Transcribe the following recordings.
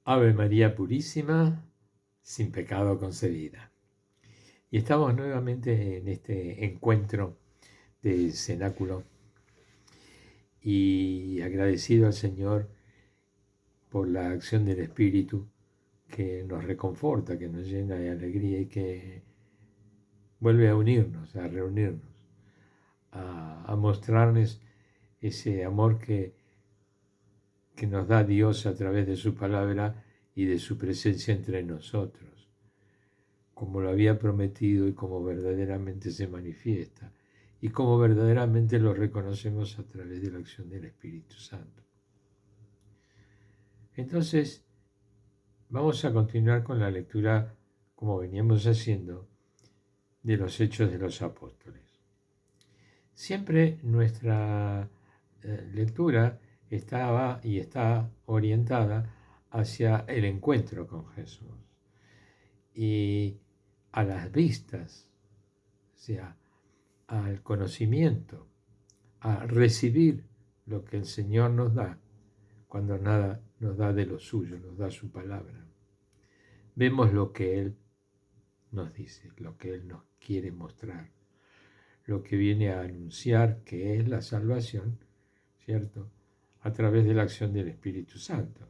Ave María Purísima, sin pecado concebida. Y estamos nuevamente en este encuentro del cenáculo y agradecido al Señor por la acción del Espíritu que nos reconforta, que nos llena de alegría y que vuelve a unirnos, a reunirnos, a mostrarnos ese amor que nos da Dios a través de su palabra y de su presencia entre nosotros, como lo había prometido y como verdaderamente se manifiesta, y como verdaderamente lo reconocemos a través de la acción del Espíritu Santo. Entonces, vamos a continuar con la lectura, como veníamos haciendo, de los Hechos de los Apóstoles. Siempre nuestra lectura estaba y está orientada hacia el encuentro con Jesús y a las vistas, o sea, al conocimiento, a recibir lo que el Señor nos da cuando nada nos da de lo suyo, nos da su palabra. Vemos lo que Él nos dice, lo que Él nos quiere mostrar, lo que viene a anunciar que es la salvación, ¿cierto?, a través de la acción del Espíritu Santo.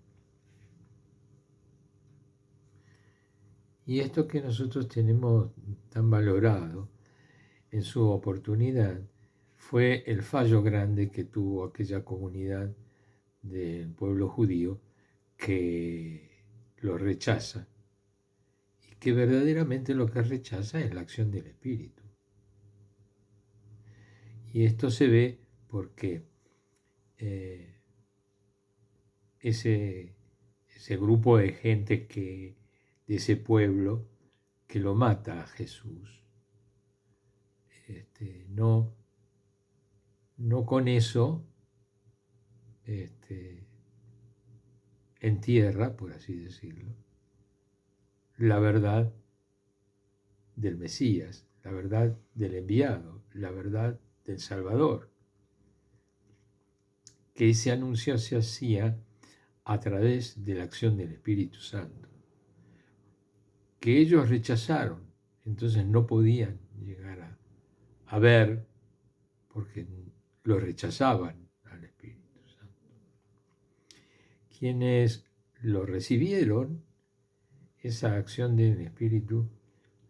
Y esto que nosotros tenemos tan valorado en su oportunidad fue el fallo grande que tuvo aquella comunidad del pueblo judío que lo rechaza y que verdaderamente lo que rechaza es la acción del Espíritu. Y esto se ve porque ese grupo de gente de ese pueblo que lo mata a Jesús, no con eso entierra, por así decirlo, la verdad del Mesías, la verdad del enviado, la verdad del Salvador, que ese anuncio se hacía a través de la acción del Espíritu Santo, que ellos rechazaron, entonces no podían llegar a ver porque lo rechazaban al Espíritu Santo. Quienes lo recibieron, esa acción del Espíritu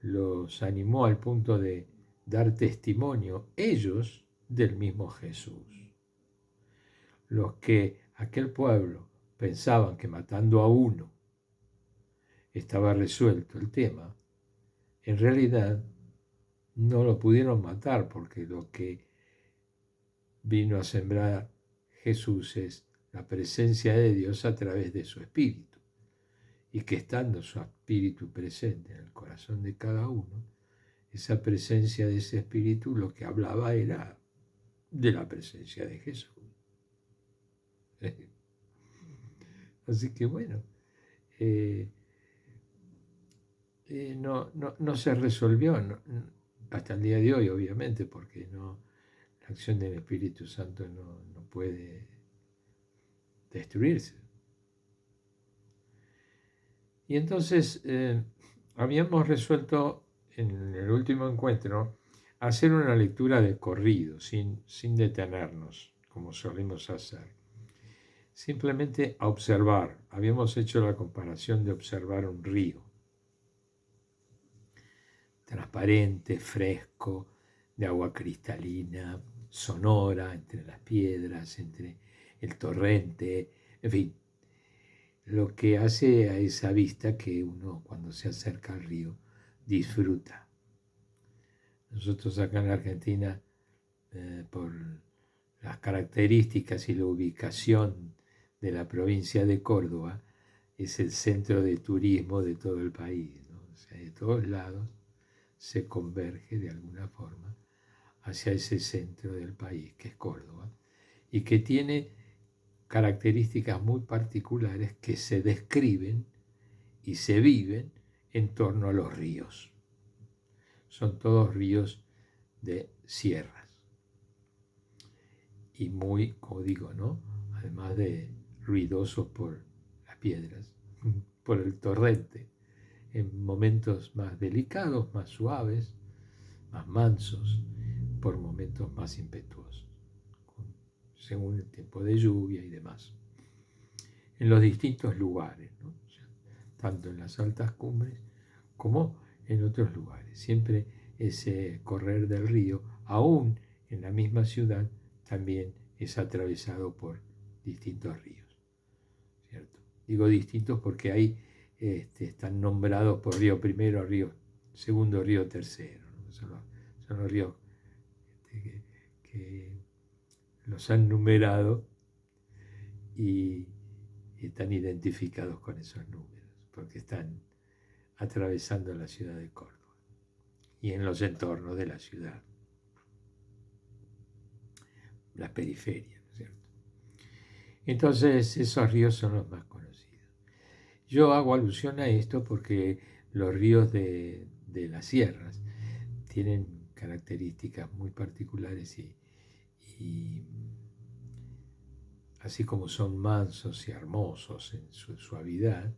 los animó al punto de dar testimonio ellos del mismo Jesús. Los que aquel pueblo pensaban que matando a uno estaba resuelto el tema, en realidad no lo pudieron matar porque lo que vino a sembrar Jesús es la presencia de Dios a través de su Espíritu, y que estando su Espíritu presente en el corazón de cada uno, esa presencia de ese Espíritu lo que hablaba era de la presencia de Jesús. Así que bueno, no se resolvió hasta el día de hoy, obviamente, porque la acción del Espíritu Santo no puede destruirse. Y entonces habíamos resuelto en el último encuentro hacer una lectura de corrido, sin detenernos, como solemos hacer. Simplemente a observar. Habíamos hecho la comparación de observar un río. Transparente, fresco, de agua cristalina, sonora, entre las piedras, entre el torrente, en fin, lo que hace a esa vista que uno cuando se acerca al río disfruta. Nosotros acá en Argentina, por las características y la ubicación de la provincia de Córdoba, es el centro de turismo de todo el país, ¿no? O sea, de todos lados se converge de alguna forma hacia ese centro del país, que es Córdoba, y que tiene características muy particulares que se describen y se viven en torno a los ríos. Son todos ríos de sierras. Y muy, como digo, ¿no?, además de ruidosos por las piedras, por el torrente, en momentos más delicados, más suaves, más mansos, por momentos más impetuosos, según el tiempo de lluvia y demás, en los distintos lugares, ¿no? O sea, tanto en las altas cumbres como en otros lugares. Siempre ese correr del río, aún en la misma ciudad, también es atravesado por distintos ríos, ¿cierto? Digo distintos porque ahí están nombrados por río primero, río segundo, río tercero, ¿no? Son los ríos que los han numerado y están identificados con esos números, porque están atravesando la ciudad de Córdoba y en los entornos de la ciudad, la periferia, ¿no es cierto? Entonces esos ríos son los más conocidos. Yo hago alusión a esto porque los ríos de las sierras tienen características muy particulares y así como son mansos y hermosos en su suavidad,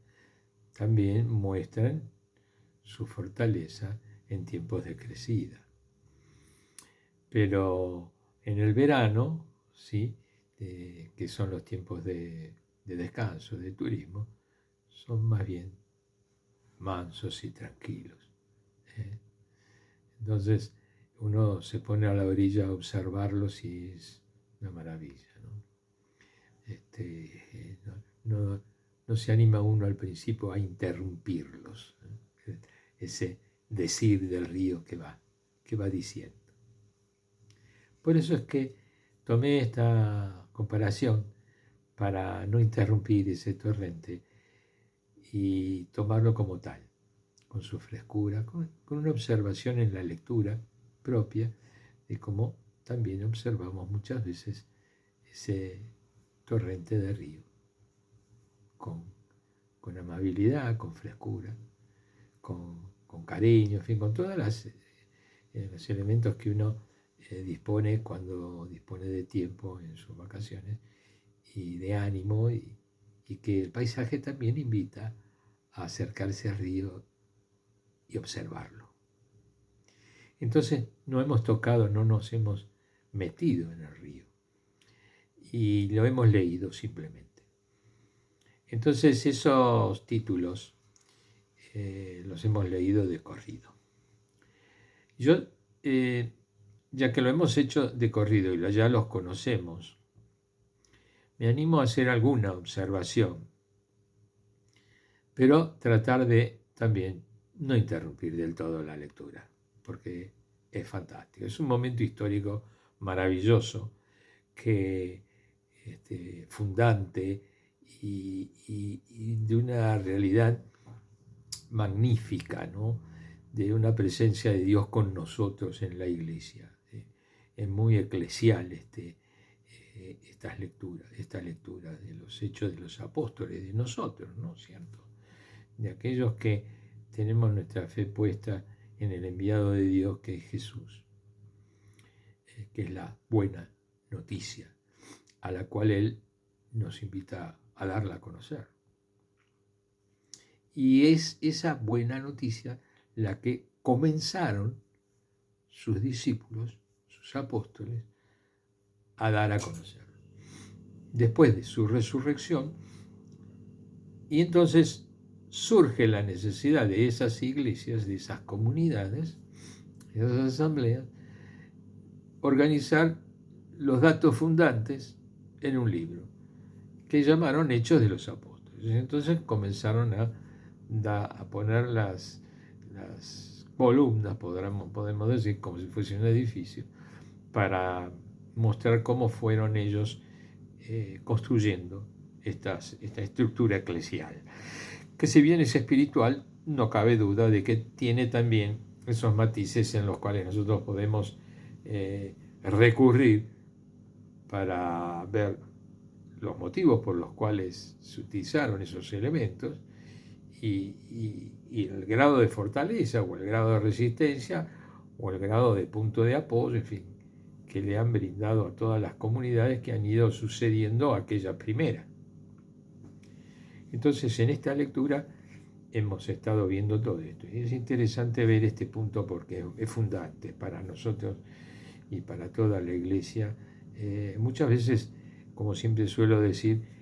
también muestran su fortaleza en tiempos de crecida. Pero en el verano, ¿sí? Que son los tiempos de descanso, de turismo, son más bien mansos y tranquilos. Entonces uno se pone a la orilla a observarlos y es una maravilla, ¿no? No se anima uno al principio a interrumpirlos, ¿eh? Ese decir del río que va diciendo. Por eso es que tomé esta comparación para no interrumpir ese torrente y tomarlo como tal, con su frescura, con una observación en la lectura propia de cómo también observamos muchas veces ese torrente de río, con amabilidad, con frescura, con cariño, en fin, con todos los elementos que uno dispone cuando dispone de tiempo en sus vacaciones y de ánimo, y que el paisaje también invita a acercarse al río y observarlo. Entonces no hemos tocado, no nos hemos metido en el río y lo hemos leído simplemente. Entonces esos títulos los hemos leído de corrido. Yo, ya que lo hemos hecho de corrido y ya los conocemos, me animo a hacer alguna observación, pero tratar de también no interrumpir del todo la lectura, porque es fantástico. Es un momento histórico maravilloso, fundante y de una realidad magnífica, ¿no? De una presencia de Dios con nosotros en la iglesia. Es muy eclesial esta lectura de los hechos de los apóstoles, de nosotros, ¿no es cierto? De aquellos que tenemos nuestra fe puesta en el enviado de Dios, que es Jesús, que es la buena noticia, a la cual Él nos invita a darla a conocer. Y es esa buena noticia la que comenzaron sus discípulos, sus apóstoles, a dar a conocer. Después de su resurrección, y entonces surge la necesidad de esas iglesias, de esas comunidades, de esas asambleas, organizar los datos fundantes en un libro, que llamaron Hechos de los Apóstoles. Entonces comenzaron a poner las columnas, podemos decir, como si fuese un edificio, para mostrar cómo fueron ellos construyendo esta estructura eclesial, que si bien es espiritual, no cabe duda de que tiene también esos matices en los cuales nosotros podemos recurrir para ver los motivos por los cuales se utilizaron esos elementos y el grado de fortaleza o el grado de resistencia o el grado de punto de apoyo, en fin, que le han brindado a todas las comunidades que han ido sucediendo a aquella primera. Entonces, en esta lectura hemos estado viendo todo esto. Y es interesante ver este punto porque es fundante para nosotros y para toda la Iglesia. Muchas veces, como siempre suelo decir,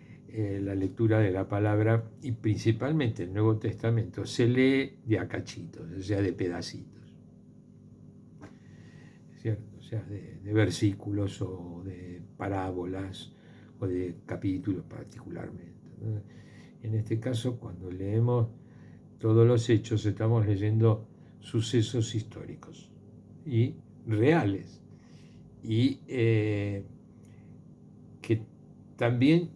la lectura de la palabra, y principalmente el Nuevo Testamento, se lee de a cachitos, o sea, de pedacitos, ¿cierto? O sea, de versículos o de parábolas o de capítulos particularmente, ¿no? En este caso, cuando leemos todos los hechos, estamos leyendo sucesos históricos y reales, y que también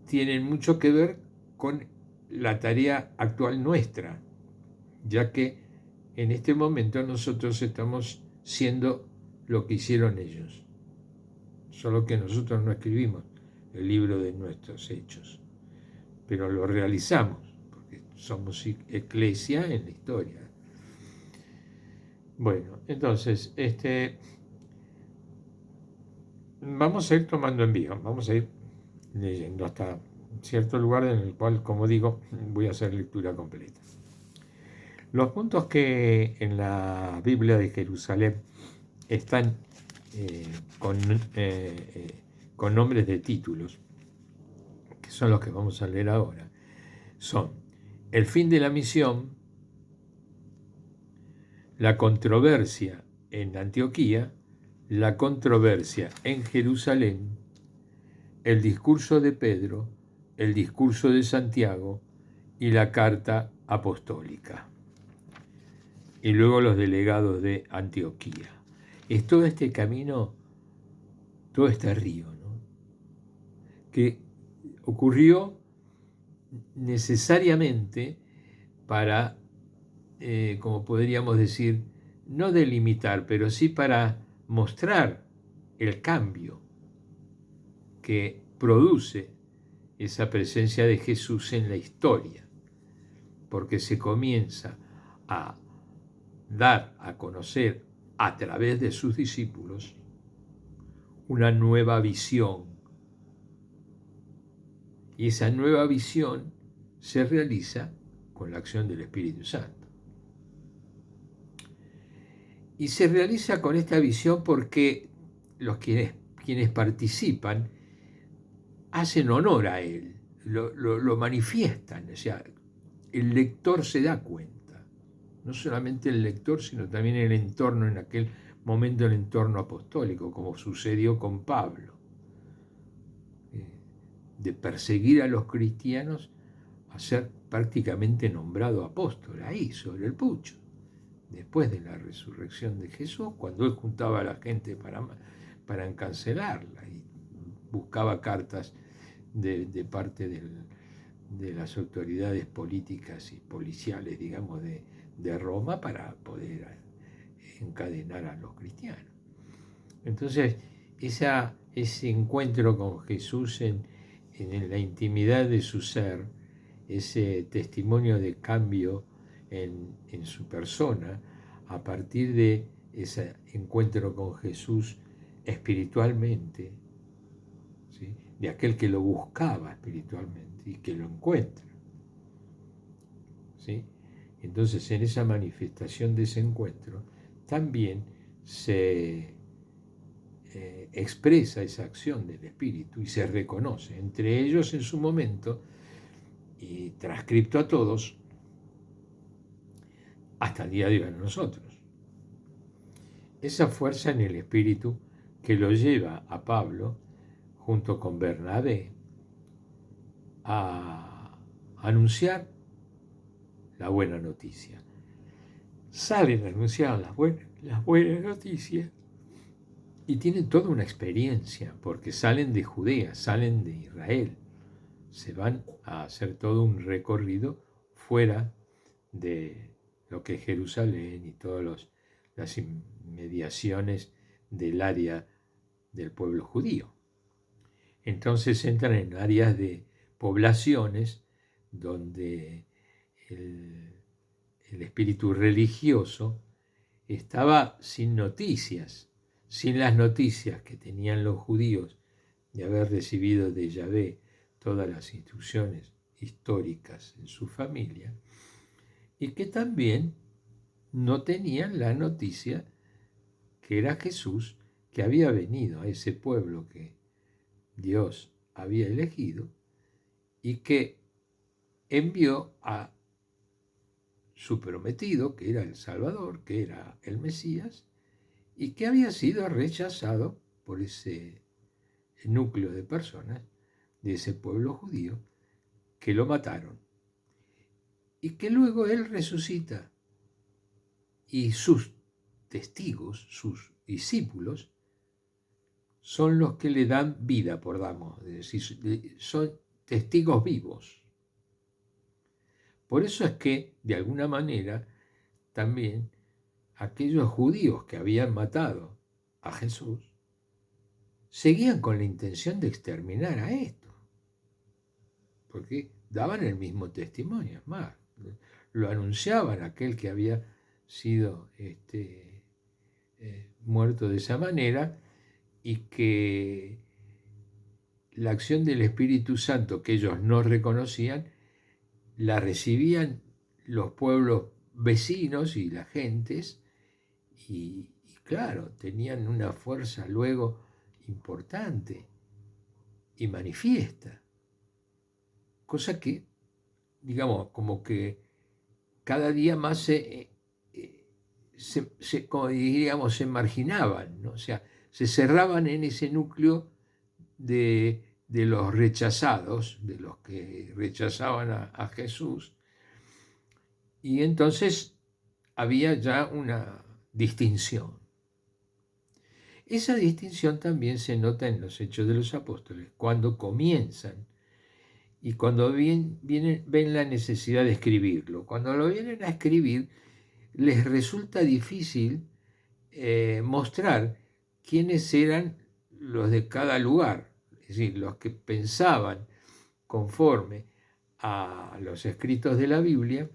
tienen mucho que ver con la tarea actual nuestra, ya que en este momento nosotros estamos siendo lo que hicieron ellos, solo que nosotros no escribimos el libro de nuestros hechos, pero lo realizamos, porque somos eclesia en la historia. Bueno, entonces, vamos a ir tomando envío, vamos a ir leyendo hasta cierto lugar en el cual, como digo, voy a hacer lectura completa. Los puntos que en la Biblia de Jerusalén están con nombres de títulos, que son los que vamos a leer ahora, son el fin de la misión, la controversia en Antioquía, la controversia en Jerusalén, el discurso de Pedro, el discurso de Santiago y la carta apostólica. Y luego los delegados de Antioquía. Es todo este camino, todo este río, ¿no?, que ocurrió necesariamente para, como podríamos decir, no delimitar, pero sí para mostrar el cambio que produce esa presencia de Jesús en la historia, porque se comienza a dar a conocer a través de sus discípulos una nueva visión. Y esa nueva visión se realiza con la acción del Espíritu Santo. Y se realiza con esta visión porque quienes participan hacen honor a él, lo manifiestan, o sea, el lector se da cuenta, no solamente el lector, sino también el entorno, en aquel momento el entorno apostólico, como sucedió con Pablo, de perseguir a los cristianos a ser prácticamente nombrado apóstol, ahí sobre el pucho, después de la resurrección de Jesús, cuando él juntaba a la gente para encarcelarla y buscaba cartas de parte de las autoridades políticas y policiales, digamos, de Roma, para poder encadenar a los cristianos. Entonces, ese encuentro con Jesús en la intimidad de su ser, ese testimonio de cambio en su persona, a partir de ese encuentro con Jesús espiritualmente, ¿sí?, de aquel que lo buscaba espiritualmente y que lo encuentra, ¿sí? Entonces, en esa manifestación de ese encuentro también se expresa esa acción del Espíritu y se reconoce entre ellos en su momento y transcripto a todos hasta el día de hoy a nosotros. Esa fuerza en el Espíritu que lo lleva a Pablo, junto con Bernabé, a anunciar la buena noticia. Salen a anunciar las buenas noticias y tienen toda una experiencia, porque salen de Judea, salen de Israel, se van a hacer todo un recorrido fuera de lo que es Jerusalén y todas las inmediaciones del área del pueblo judío. Entonces entran en áreas de poblaciones donde el espíritu religioso estaba sin noticias, sin las noticias que tenían los judíos de haber recibido de Yahvé todas las instrucciones históricas en su familia y que también no tenían la noticia que era Jesús, que había venido a ese pueblo que Dios había elegido y que envió a su prometido, que era el Salvador, que era el Mesías, y que había sido rechazado por ese núcleo de personas de ese pueblo judío que lo mataron. Y que luego él resucita y sus testigos, sus discípulos, son los que le dan vida, es decir, son testigos vivos. Por eso es que, de alguna manera, también aquellos judíos que habían matado a Jesús seguían con la intención de exterminar a esto, porque daban el mismo testimonio, es más, lo anunciaban aquel que había sido muerto de esa manera y que la acción del Espíritu Santo que ellos no reconocían la recibían los pueblos vecinos y las gentes y claro, tenían una fuerza luego importante y manifiesta, cosa que, digamos, como que cada día más como diríamos, se marginaban, ¿no? O sea, se cerraban en ese núcleo de los rechazados, de los que rechazaban a Jesús, y entonces había ya una distinción. Esa distinción también se nota en los Hechos de los Apóstoles, cuando comienzan y cuando ven la necesidad de escribirlo. Cuando lo vienen a escribir, les resulta difícil mostrar quiénes eran los de cada lugar, es decir, los que pensaban conforme a los escritos de la Biblia,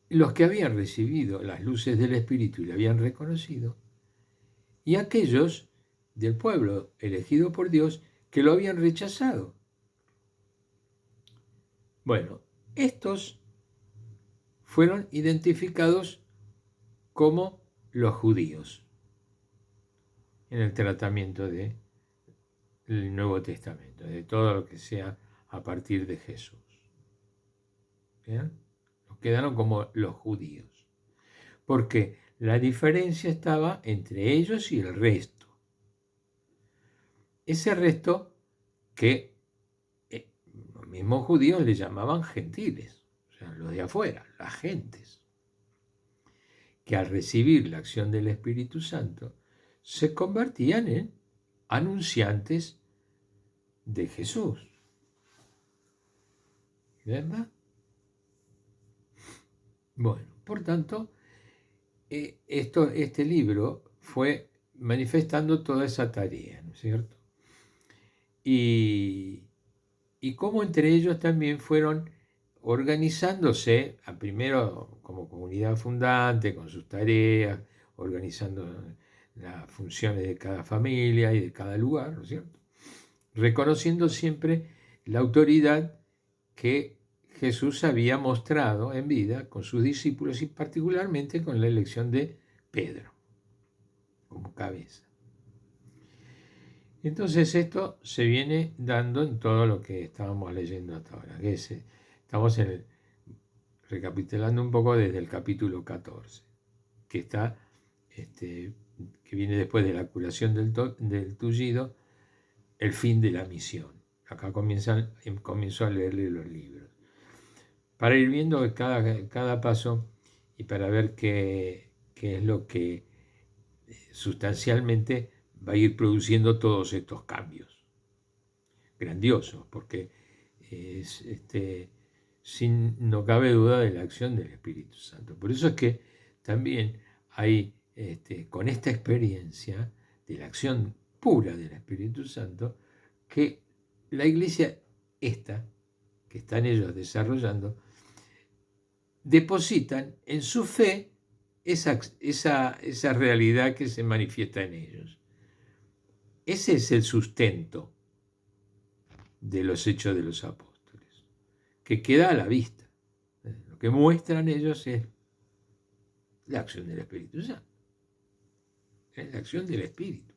los que habían recibido las luces del Espíritu y la habían reconocido, y aquellos del pueblo elegido por Dios que lo habían rechazado. Bueno, estos fueron identificados como los judíos en el tratamiento del Nuevo Testamento, de todo lo que sea a partir de Jesús. ¿Bien? Quedaron como los judíos, porque la diferencia estaba entre ellos y el resto. Ese resto que los mismos judíos le llamaban gentiles, o sea, los de afuera, las gentes, que al recibir la acción del Espíritu Santo se convertían en anunciantes de Jesús. ¿Verdad? Bueno, por tanto, este libro fue manifestando toda esa tarea, ¿no es cierto? Y cómo entre ellos también fueron organizándose, primero como comunidad fundante, con sus tareas, organizando las funciones de cada familia y de cada lugar, ¿no es cierto? Reconociendo siempre la autoridad que Jesús había mostrado en vida con sus discípulos y particularmente con la elección de Pedro como cabeza. Entonces esto se viene dando en todo lo que estábamos leyendo hasta ahora, que estamos recapitulando un poco desde el capítulo 14, que está, que viene después de la curación del tullido, el fin de la misión. Acá comienzo a leerle los libros, para ir viendo cada paso y para ver qué es lo que sustancialmente va a ir produciendo todos estos cambios grandiosos, porque no cabe duda de la acción del Espíritu Santo. Por eso es que también hay, con esta experiencia de la acción pura del Espíritu Santo, que la iglesia que están ellos desarrollando, depositan en su fe esa realidad que se manifiesta en ellos. Ese es el sustento de los Hechos de los Apóstoles. que queda a la vista. Lo que muestran ellos es la acción del Espíritu Santo. Es la acción del Espíritu.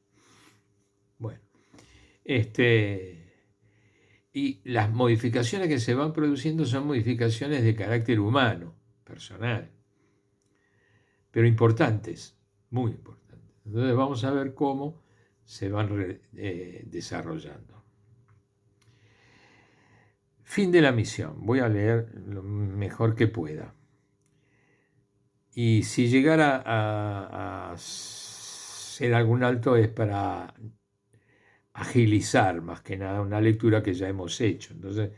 Bueno, y las modificaciones que se van produciendo son modificaciones de carácter humano, personal, pero importantes, muy importantes. Entonces vamos a ver cómo se van desarrollando. Fin de la misión. Voy a leer lo mejor que pueda. Y si llegara a ser algún alto es para agilizar más que nada una lectura que ya hemos hecho. Entonces,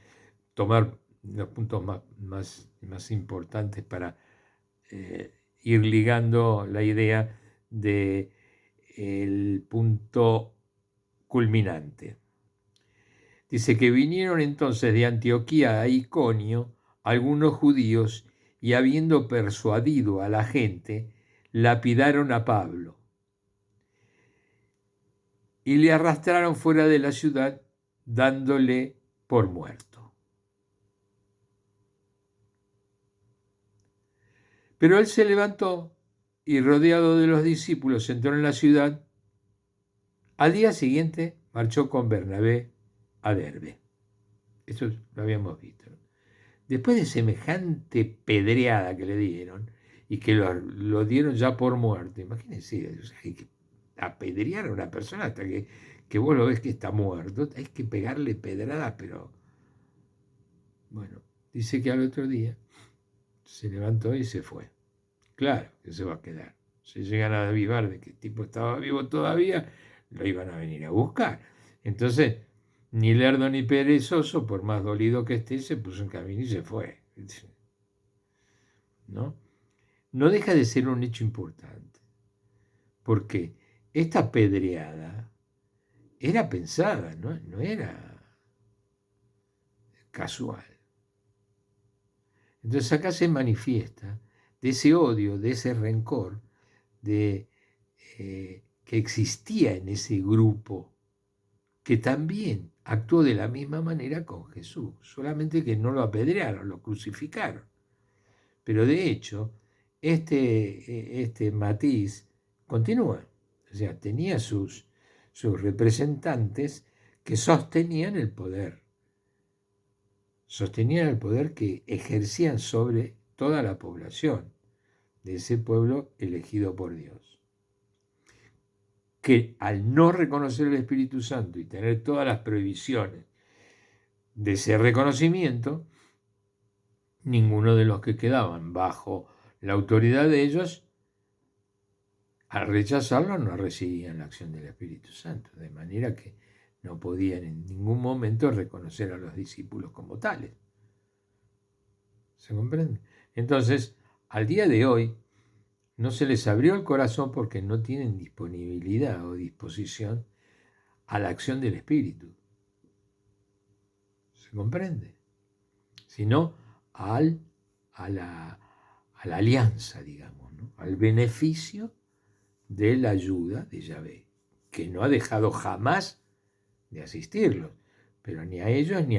tomar los puntos más importantes para ir ligando la idea del punto culminante. Dice que vinieron entonces de Antioquía a Iconio algunos judíos y habiendo persuadido a la gente, lapidaron a Pablo y le arrastraron fuera de la ciudad dándole por muerto. Pero él se levantó y rodeado de los discípulos entró en la ciudad. Al día siguiente marchó con Bernabé a Derbe. Eso lo habíamos visto. Después de semejante pedreada que le dieron y que lo dieron ya por muerto, imagínense, hay que apedrear a una persona hasta que vos lo ves que está muerto, hay que pegarle pedradas, pero bueno, dice que al otro día se levantó y se fue. Claro que se va a quedar. Si llegan a avivar de que el tipo estaba vivo todavía, lo iban a venir a buscar. Entonces, ni lerdo ni perezoso, por más dolido que esté, se puso en camino y se fue. ¿No? No deja de ser un hecho importante, porque esta pedreada era pensada, no era casual. Entonces acá se manifiesta de ese odio, de ese rencor, que existía en ese grupo, que también actuó de la misma manera con Jesús, solamente que no lo apedrearon, lo crucificaron. Pero de hecho, este matiz continúa. O sea, tenía sus representantes que sostenían el poder. Sostenían el poder que ejercían sobre toda la población de ese pueblo elegido por Dios. Que al no reconocer el Espíritu Santo y tener todas las prohibiciones de ese reconocimiento, ninguno de los que quedaban bajo la autoridad de ellos, al rechazarlo, no recibían la acción del Espíritu Santo, de manera que no podían en ningún momento reconocer a los discípulos como tales. ¿Se comprende? Entonces, al día de hoy, no se les abrió el corazón porque no tienen disponibilidad o disposición a la acción del Espíritu. ¿Se comprende? Sino a la alianza, digamos, ¿no? Al beneficio de la ayuda de Yahvé, que no ha dejado jamás de asistirlos, pero ni a ellos ni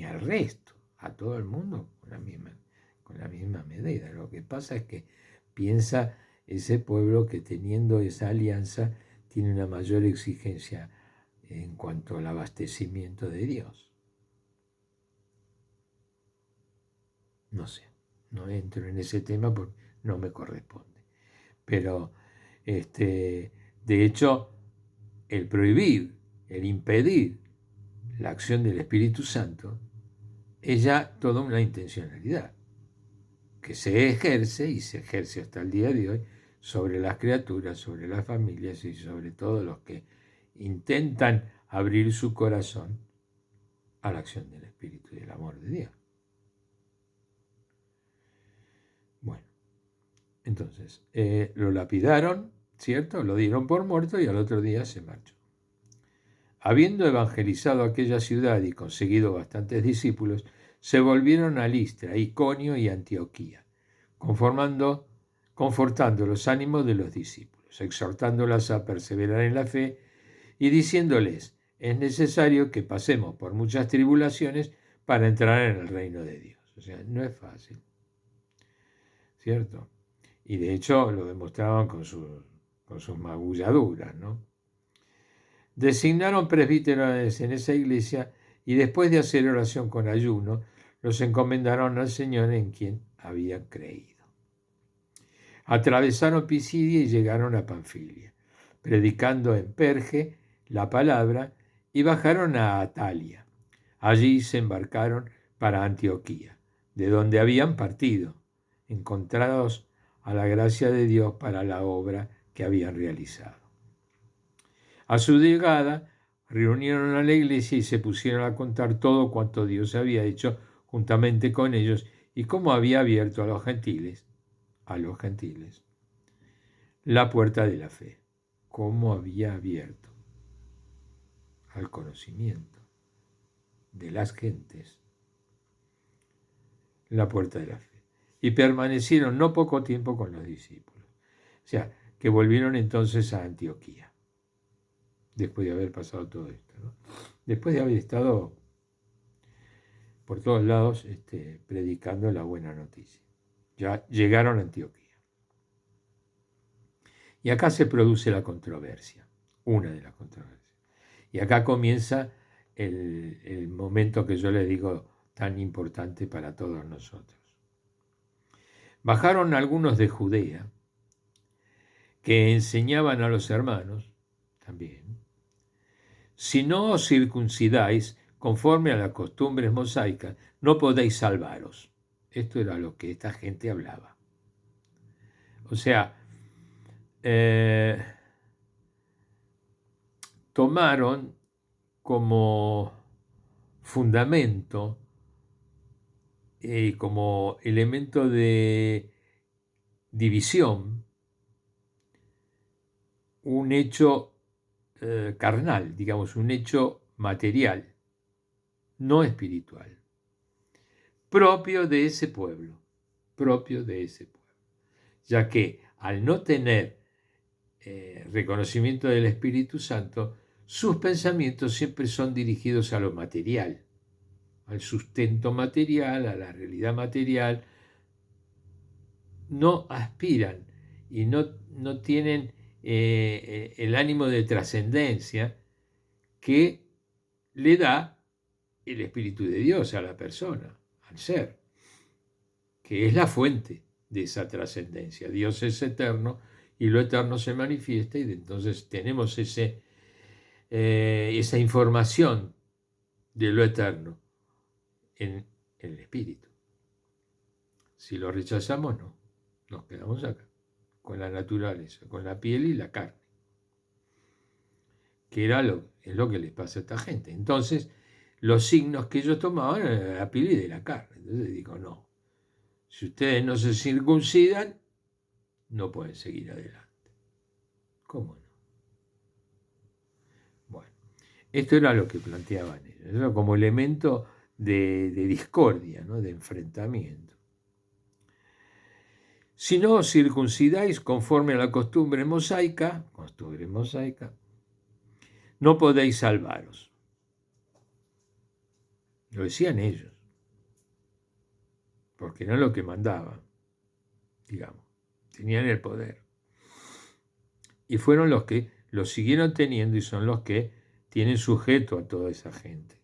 al resto, a todo el mundo con la misma medida. Lo que pasa es que piensa ese pueblo que teniendo esa alianza tiene una mayor exigencia en cuanto al abastecimiento de Dios. No sé, no entro en ese tema porque no me corresponde. Pero, de hecho, el prohibir, el impedir la acción del Espíritu Santo es ya toda una intencionalidad que se ejerce y se ejerce hasta el día de hoy sobre las criaturas, sobre las familias y sobre todos los que intentan abrir su corazón a la acción del Espíritu y del amor de Dios. Bueno, entonces lo lapidaron, ¿cierto? Lo dieron por muerto y al otro día se marchó. Habiendo evangelizado aquella ciudad y conseguido bastantes discípulos, se volvieron a Listra, Iconio y Antioquía, confortando los ánimos de los discípulos, exhortándolas a perseverar en la fe y diciéndoles, es necesario que pasemos por muchas tribulaciones para entrar en el reino de Dios. O sea, no es fácil, ¿cierto? Y de hecho lo demostraban con sus magulladuras, ¿no? Designaron presbíteros en esa iglesia y después de hacer oración con ayuno, los encomendaron al Señor en quien habían creído. Atravesaron Pisidia y llegaron a Panfilia, predicando en Perge la palabra, y bajaron a Atalia. Allí se embarcaron para Antioquía, de donde habían partido, encontrados a la gracia de Dios para la obra que habían realizado. A su llegada, reunieron a la iglesia y se pusieron a contar todo cuanto Dios había hecho juntamente con ellos y cómo había abierto a los gentiles, la puerta de la fe, cómo había abierto al conocimiento de las gentes la puerta de la fe. Y permanecieron no poco tiempo con los discípulos. O sea, que volvieron entonces a Antioquía, después de haber pasado todo esto, ¿no? Después de haber estado por todos lados predicando la buena noticia. Ya llegaron a Antioquía. Y acá se produce la controversia, una de las controversias. Y acá comienza el momento que yo les digo tan importante para todos nosotros. Bajaron algunos de Judea que enseñaban a los hermanos también: si no os circuncidáis conforme a las costumbres mosaicas, no podéis salvaros. Esto era lo que esta gente hablaba. O sea, tomaron como fundamento y como elemento de división un hecho carnal, digamos, un hecho material, no espiritual, propio de ese pueblo, ya que al no tener reconocimiento del Espíritu Santo, sus pensamientos siempre son dirigidos a lo material, al sustento material, a la realidad material. No aspiran y no tienen el ánimo de trascendencia que le da el Espíritu de Dios a la persona, al ser, que es la fuente de esa trascendencia. Dios es eterno y lo eterno se manifiesta, y entonces tenemos esa información de lo eterno en el Espíritu. Si lo rechazamos, no, nos quedamos acá, con la naturaleza, con la piel y la carne, que es lo que les pasa a esta gente. Entonces, los signos que ellos tomaban eran de la piel y de la carne. Entonces digo, no, si ustedes no se circuncidan, no pueden seguir adelante. ¿Cómo no? Bueno, esto era lo que planteaban ellos, era como elemento de discordia, ¿no? De enfrentamiento. Si no os circuncidáis conforme a la costumbre mosaica, no podéis salvaros. Lo decían ellos, porque eran lo que mandaban, digamos, tenían el poder. Y fueron los que lo siguieron teniendo y son los que tienen sujeto a toda esa gente.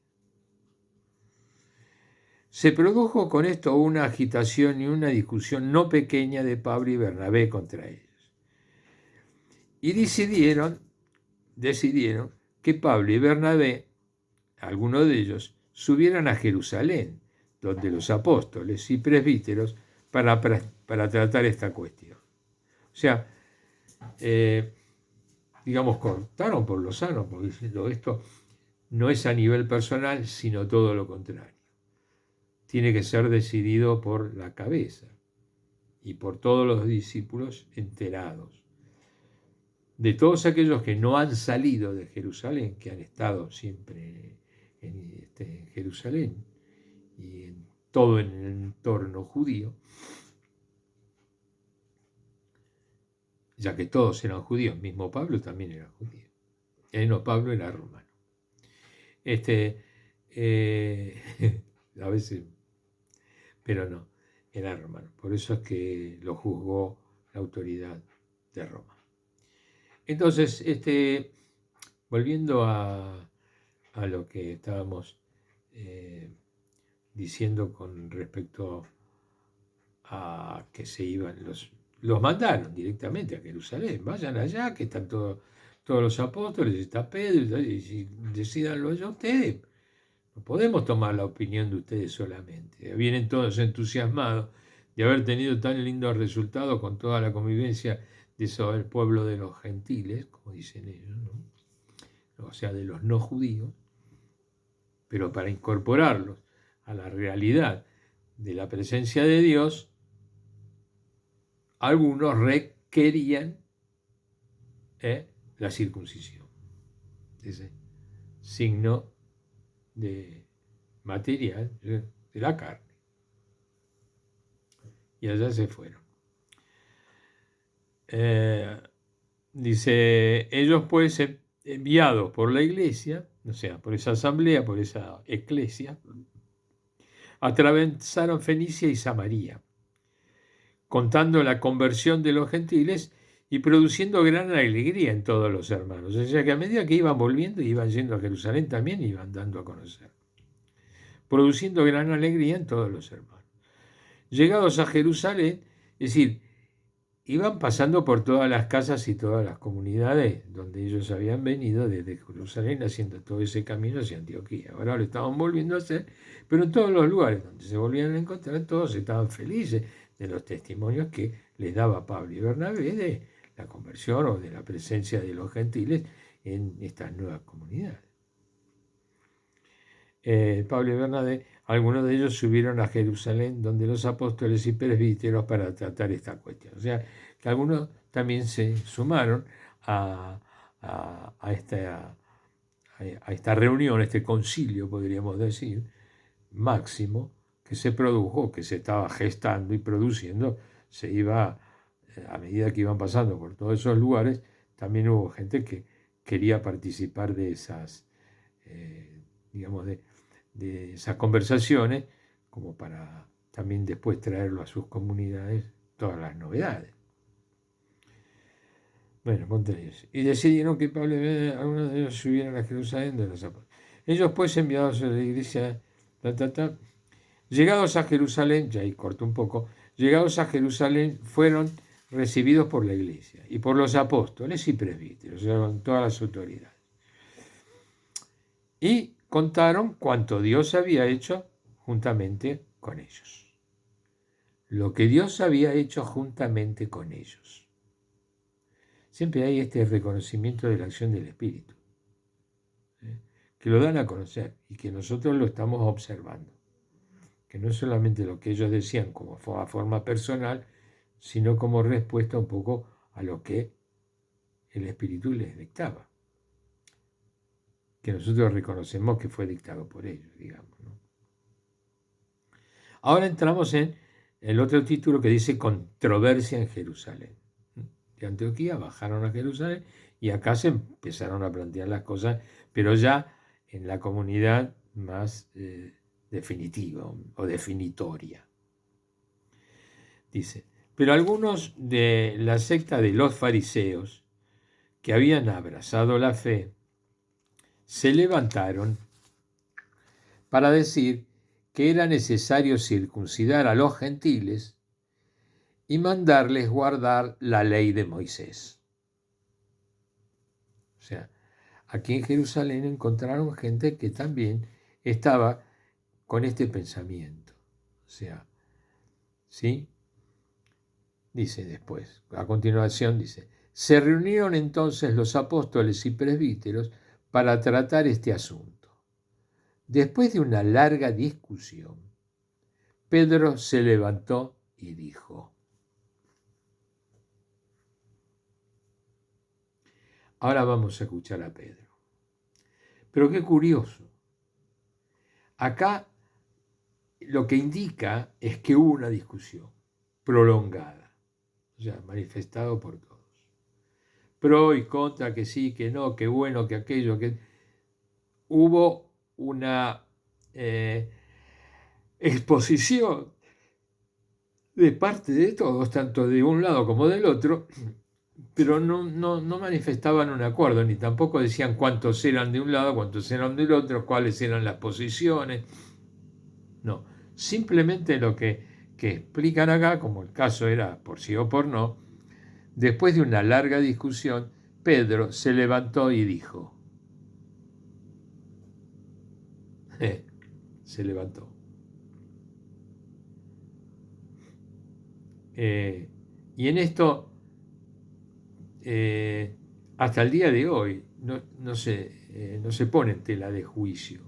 Se produjo con esto una agitación y una discusión no pequeña de Pablo y Bernabé contra ellos. Y decidieron que Pablo y Bernabé, algunos de ellos, subieran a Jerusalén, donde los apóstoles y presbíteros, para tratar esta cuestión. O sea, digamos, cortaron por lo sano, porque diciendo esto no es a nivel personal, sino todo lo contrario. Tiene que ser decidido por la cabeza y por todos los discípulos enterados. De todos aquellos que no han salido de Jerusalén, que han estado siempre en Jerusalén y en todo en el entorno judío, ya que todos eran judíos, mismo Pablo también era judío. No, Pablo era romano. A veces pero no, era romano. Por eso es que lo juzgó la autoridad de Roma. Entonces, volviendo a lo que estábamos diciendo con respecto a que se iban, los mandaron directamente a Jerusalén, vayan allá, que están todos los apóstoles, está Pedro, y si decídanlo ya ustedes, no podemos tomar la opinión de ustedes solamente. Vienen todos entusiasmados de haber tenido tan lindos resultados con toda la convivencia de eso, el pueblo de los gentiles, como dicen ellos, ¿no? O sea, de los no judíos, pero para incorporarlos a la realidad de la presencia de Dios, algunos requerían la circuncisión, ese signo de material de la carne. Y allá se fueron. Dice, ellos pues enviados por la iglesia, o sea, por esa asamblea, por esa eclesia, atravesaron Fenicia y Samaria, contando la conversión de los gentiles y produciendo gran alegría en todos los hermanos. O sea que a medida que iban volviendo, iban yendo a Jerusalén también, iban dando a conocer, produciendo gran alegría en todos los hermanos. Llegados a Jerusalén, es decir, iban pasando por todas las casas y todas las comunidades donde ellos habían venido desde Jerusalén, haciendo todo ese camino hacia Antioquía. Ahora lo estaban volviendo a hacer, pero en todos los lugares donde se volvían a encontrar, todos estaban felices de los testimonios que les daba Pablo y Bernabé de la conversión o de la presencia de los gentiles en estas nuevas comunidades. Pablo y Bernabé, algunos de ellos subieron a Jerusalén, donde los apóstoles y presbíteros para tratar esta cuestión. O sea, que algunos también se sumaron a esta reunión, este concilio, podríamos decir, máximo, que se produjo, que se estaba gestando y produciendo, se iba, a medida que iban pasando por todos esos lugares, también hubo gente que quería participar de esas, digamos, de esas conversaciones, como para también después traerlo a sus comunidades, todas las novedades. Bueno, contra ellos. Y decidieron que Pablo y algunos de ellos subieran a Jerusalén de los apóstoles. Ellos pues enviados a la iglesia, llegados a Jerusalén, ya ahí corto un poco, llegados a Jerusalén fueron recibidos por la iglesia y por los apóstoles y presbíteros, o sea, con todas las autoridades. Y contaron cuanto Dios había hecho juntamente con ellos. Lo que Dios había hecho juntamente con ellos. Siempre hay este reconocimiento de la acción del Espíritu, que lo dan a conocer y que nosotros lo estamos observando. Que no es solamente lo que ellos decían como forma personal, sino como respuesta un poco a lo que el Espíritu les dictaba. Que nosotros reconocemos que fue dictado por ellos, digamos, ¿no? Ahora entramos en el otro título que dice controversia en Jerusalén. De Antioquía bajaron a Jerusalén y acá se empezaron a plantear las cosas, pero ya en la comunidad más definitiva o definitoria. Dice, pero algunos de la secta de los fariseos que habían abrazado la fe se levantaron para decir que era necesario circuncidar a los gentiles y mandarles guardar la ley de Moisés. O sea, aquí en Jerusalén encontraron gente que también estaba con este pensamiento. O sea, ¿sí? Dice después, a continuación dice, se reunieron entonces los apóstoles y presbíteros para tratar este asunto. Después de una larga discusión, Pedro se levantó y dijo, ahora vamos a escuchar a Pedro. Pero qué curioso. Acá lo que indica es que hubo una discusión prolongada, o sea, manifestado por todos. Pro y contra, que sí, que no, que bueno, que aquello, que... Hubo una exposición de parte de todos, tanto de un lado como del otro, pero no manifestaban un acuerdo, ni tampoco decían cuántos eran de un lado, cuántos eran del otro, cuáles eran las posiciones. No, simplemente lo que explican acá, como el caso era por sí o por no, después de una larga discusión, Pedro se levantó y dijo, se levantó. Y en esto, hasta el día de hoy, no se pone en tela de juicio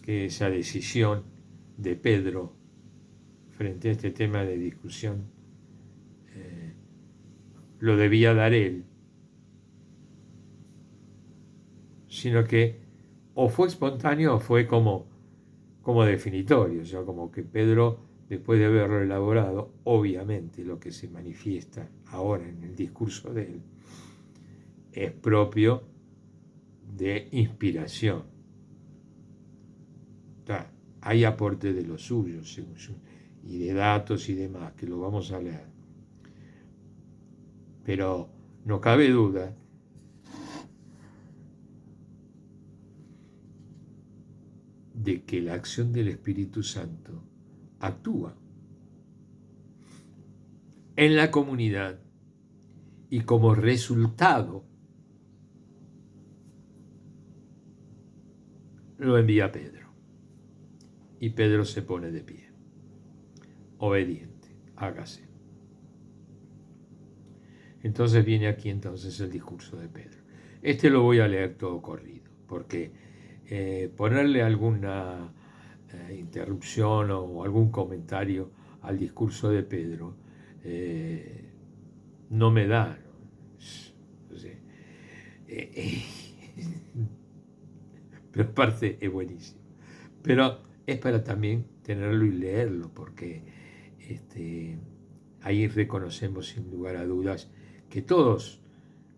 que esa decisión de Pedro frente a este tema de discusión lo debía dar él, sino que o fue espontáneo o fue como definitorio, o sea, como que Pedro, después de haberlo elaborado, obviamente lo que se manifiesta ahora en el discurso de él es propio de inspiración. O sea, hay aporte de los suyos y de datos y demás, que lo vamos a leer. Pero no cabe duda de que la acción del Espíritu Santo actúa en la comunidad y como resultado lo envía a Pedro. Y Pedro se pone de pie, obediente, hágase. Entonces viene aquí entonces el discurso de Pedro. Este lo voy a leer todo corrido, porque ponerle alguna interrupción o algún comentario al discurso de Pedro no me da. No sé. Pero aparte es buenísimo. Pero es para también tenerlo y leerlo, porque ahí reconocemos sin lugar a dudas que todos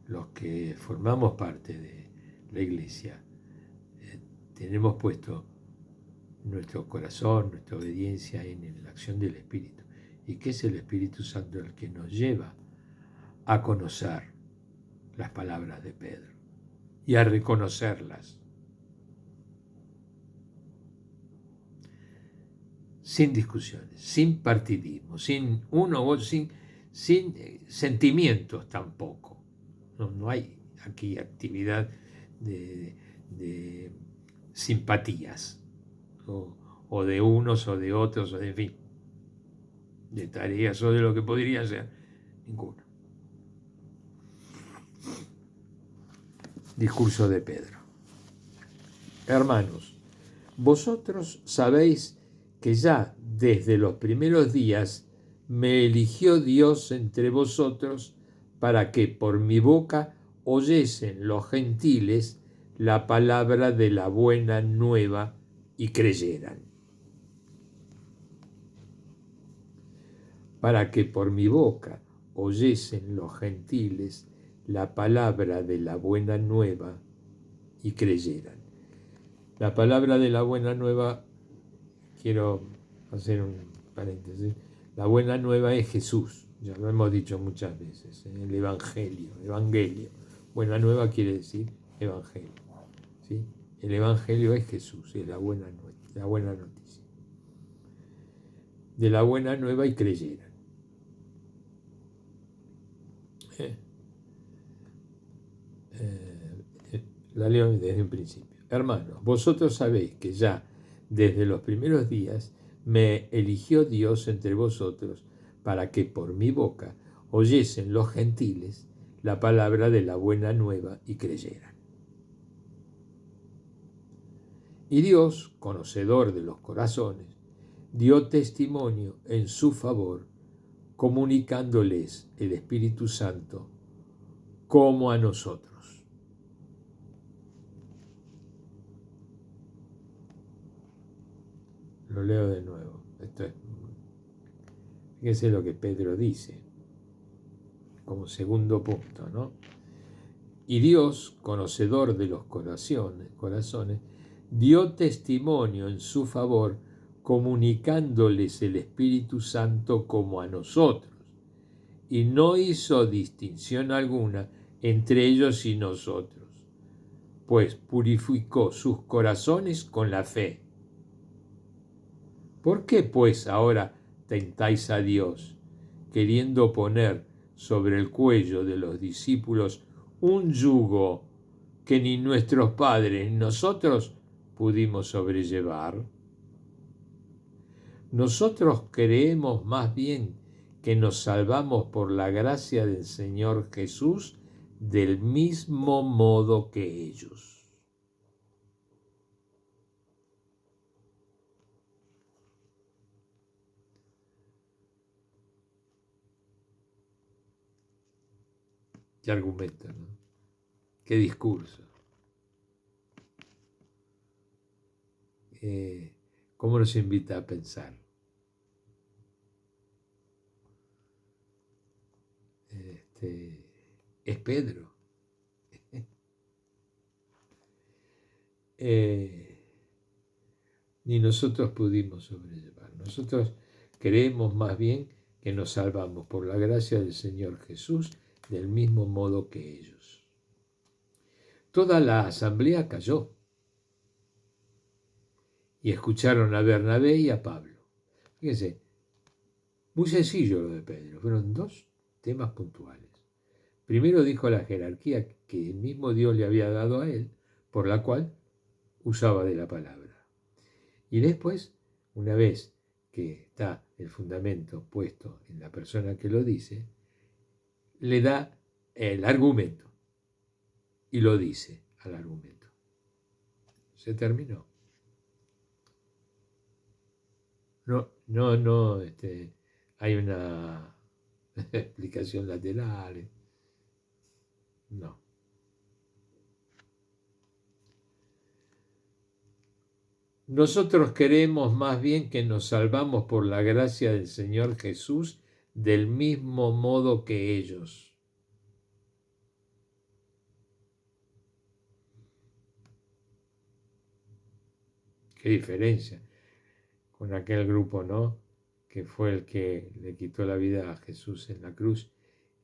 los que formamos parte de la iglesia tenemos puesto nuestro corazón, nuestra obediencia en la acción del Espíritu, y que es el Espíritu Santo el que nos lleva a conocer las palabras de Pedro y a reconocerlas sin discusiones, sin partidismo, sin uno u otro, sin sentimientos tampoco. No hay aquí actividad de simpatías o de unos o de otros, o de, en fin, de tareas o de lo que podría ser, ninguno. Discurso de Pedro. Hermanos, vosotros sabéis que ya desde los primeros días me eligió Dios entre vosotros para que por mi boca oyesen los gentiles la palabra de la buena nueva y creyeran. Para que por mi boca oyesen los gentiles la palabra de la buena nueva y creyeran. La palabra de la buena nueva, quiero hacer un paréntesis, la buena nueva es Jesús, ya lo hemos dicho muchas veces, el evangelio. Buena nueva quiere decir evangelio, ¿sí? El evangelio es Jesús, es la buena noticia. De la buena nueva y creyeran. La leo desde un principio. Hermanos, vosotros sabéis que ya desde los primeros días me eligió Dios entre vosotros para que por mi boca oyesen los gentiles la palabra de la buena nueva y creyeran. Y Dios, conocedor de los corazones, dio testimonio en su favor, comunicándoles el Espíritu Santo como a nosotros. Lo leo de nuevo. Fíjense lo que Pedro dice como segundo punto, ¿no? Y Dios, conocedor de los corazones, dio testimonio en su favor, comunicándoles el Espíritu Santo como a nosotros, y no hizo distinción alguna entre ellos y nosotros, pues purificó sus corazones con la fe. ¿Por qué, pues, ahora tentáis a Dios, queriendo poner sobre el cuello de los discípulos un yugo que ni nuestros padres ni nosotros pudimos sobrellevar? Nosotros creemos más bien que nos salvamos por la gracia del Señor Jesús del mismo modo que ellos. Qué argumento, ¿no? Qué discurso. ¿Cómo nos invita a pensar? Es Pedro. Ni nosotros pudimos sobrellevar. Nosotros creemos más bien que nos salvamos por la gracia del Señor Jesús del mismo modo que ellos. Toda la asamblea calló y escucharon a Bernabé y a Pablo. Fíjense, muy sencillo lo de Pedro, fueron dos temas puntuales. Primero dijo la jerarquía que el mismo Dios le había dado a él, por la cual usaba de la palabra. Y después, una vez que está el fundamento puesto en la persona que lo dice, le da el argumento y lo dice al argumento. Se terminó. No, hay una explicación lateral. No. Nosotros creemos más bien que nos salvamos por la gracia del Señor Jesús del mismo modo que ellos. Qué diferencia con aquel grupo, ¿no? Que fue el que le quitó la vida a Jesús en la cruz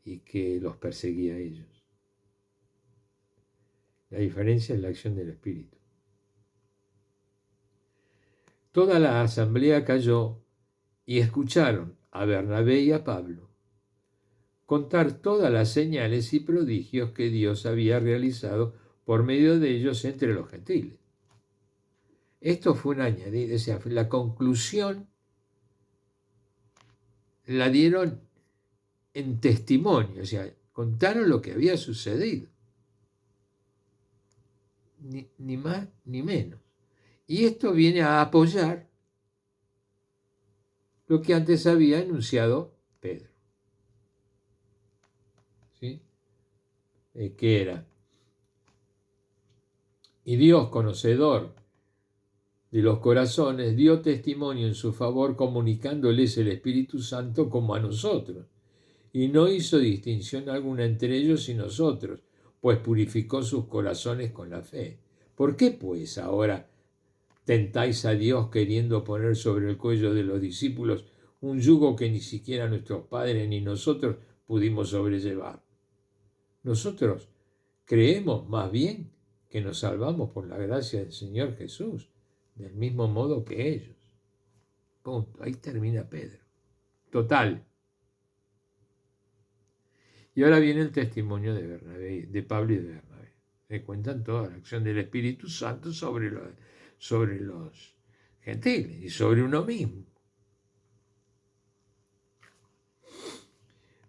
y que los perseguía a ellos. La diferencia es la acción del Espíritu. Toda la asamblea calló y escucharon a Bernabé y a Pablo contar todas las señales y prodigios que Dios había realizado por medio de ellos entre los gentiles. Esto fue un añadido, o sea, la conclusión la dieron en testimonio, o sea, contaron lo que había sucedido. Ni más ni menos. Y esto viene a apoyar lo que antes había anunciado Pedro. ¿Sí? ¿Qué era? Y Dios, conocedor de los corazones, dio testimonio en su favor, comunicándoles el Espíritu Santo como a nosotros. Y no hizo distinción alguna entre ellos y nosotros, pues purificó sus corazones con la fe. ¿Por qué, pues, ahora tentáis a Dios queriendo poner sobre el cuello de los discípulos un yugo que ni siquiera nuestros padres ni nosotros pudimos sobrellevar? Nosotros creemos más bien que nos salvamos por la gracia del Señor Jesús, del mismo modo que ellos. Punto. Ahí termina Pedro. Total. Y ahora viene el testimonio de Bernabé, de Pablo y de Bernabé. Le cuentan toda la acción del Espíritu Santo sobre los gentiles y sobre uno mismo.